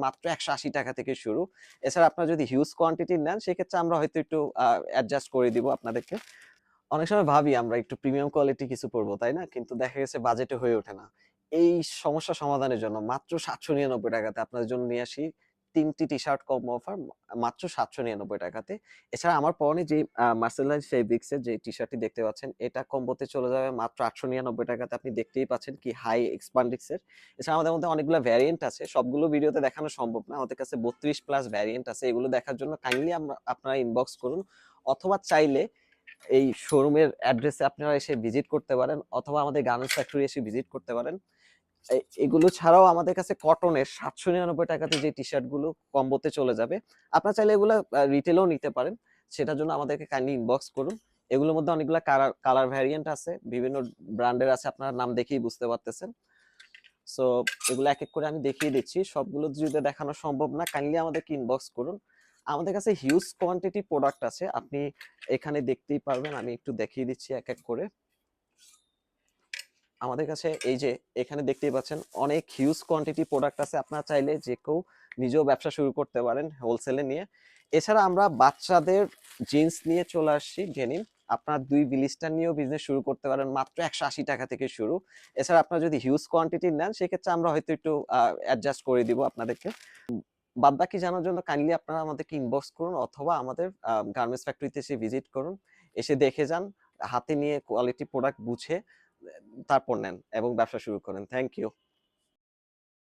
মাত্র 180 টাকা থেকে শুরু। এছাড়া আপনারা যদি হিউজ কোয়ান্টিটি নেন সেক্ষেত্রে আমরা হয়তো একটু অ্যাডজাস্ট করে দিব আপনাদেরকে। অনেক সময় ভাবি আমরা একটু প্রিমিয়াম কোয়ালিটি কিছু পড়বো, তাই না? কিন্তু দেখা গেছে বাজেটে হয়ে ওঠে না। এই সমস্যা সমাধানের জন্য মাত্র ৭৯৯ টাকাতে আপনাদের জন্য নিয়ে আসি ৩ টি টি-শার্ট কম্বো অফার মাত্র ৭৯৯ টাকাতে। এছাড়া আমার পরনে যে মার্সেলাইজ ফেব্রিক্স এর যে টি-শার্টটি দেখতে পাচ্ছেন, এটা কম্বোতে চলে যাবে মাত্র ৮৯৯ টাকাতে। আপনি দেখতেই পাচ্ছেন কি হাই এক্সপান্ডিক্স এর। এছাড়া আমাদের মধ্যে অনেকগুলো ভ্যারিয়েন্ট আছে। সবগুলো ভিডিওতে দেখানো সম্ভব না। আমাদের কাছে ৩২ প্লাস ভ্যারিয়েন্ট আছে। এগুলো দেখার জন্য কাইন্ডলি আপনারা ইনবক্স করুন, অথবা চাইলে এই শোরুমের অ্যাড্রেসে আপনারা এসে ভিজিট করতে পারেন, অথবা আমাদের গার্মেন্টস ফ্যাক্টরি এসে ভিজিট করতে পারেন। এগুলো ছাড়াও আমাদের কাছে কটনের ৭৯৯ টাকাতে যে টি-শার্ট গুলো কম্বোতে চলে যাবে, আপনারা চাইলে এগুলা রিটেলেও নিতে পারেন। সেটার জন্য আমাদেরকে কাইন্ডলি ইনবক্স করুন। এগুলোর মধ্যে অনেকগুলা কালার ভ্যারিয়েন্ট আছে, বিভিন্ন ব্র্যান্ডের আছে, আপনারা নাম দেখেই বুঝতে পারতেছেন। সো এগুলো এক এক করে আমি দেখিয়ে দিচ্ছি। সবগুলো যদি দেখানো সম্ভব না, কাইন্ডলি আমাদেরকে ইনবক্স করুন। আমাদের কাছে হিউজ কোয়ান্টিটি প্রোডাক্ট আছে, আপনি এখানে দেখতেই পারবেন। আমি একটু দেখিয়ে দিচ্ছি এক এক করে। আমাদের কাছে এই যে এখানে দেখতেই পাচ্ছেন অনেক হিউজ কোয়ান্টিটি প্রোডাক্ট আছে। আপনারা চাইলে যে কেউ নিজেও ব্যবসা শুরু করতে পারেন হোলসেলে নিয়ে। এছাড়া আমরা বাচ্চাদের জিন্স নিয়ে চলে আসছি ডেনিম। আপনার ২ বিলিস্টার নিয়েও বিজনেস শুরু করতে পারেন মাত্র ১৮০ টাকা থেকে শুরু। এছাড়া আপনারা যদি হিউজ কোয়ান্টিটি নেন সেক্ষেত্রে আমরা হয়তো একটু অ্যাডজাস্ট করে দিব আপনাদেরকে। বাদবাকি জানার জন্য কাইন্ডলি আপনারা আমাদেরকে ইনবক্স করুন, অথবা আমাদের গার্মেন্টস ফ্যাক্টরিতে এসে ভিজিট করুন। এসে দেখে যান, হাতে নিয়ে কোয়ালিটি প্রোডাক্ট বুঝে তারপর নেন এবং ব্যবসা শুরু করেন। Thank you.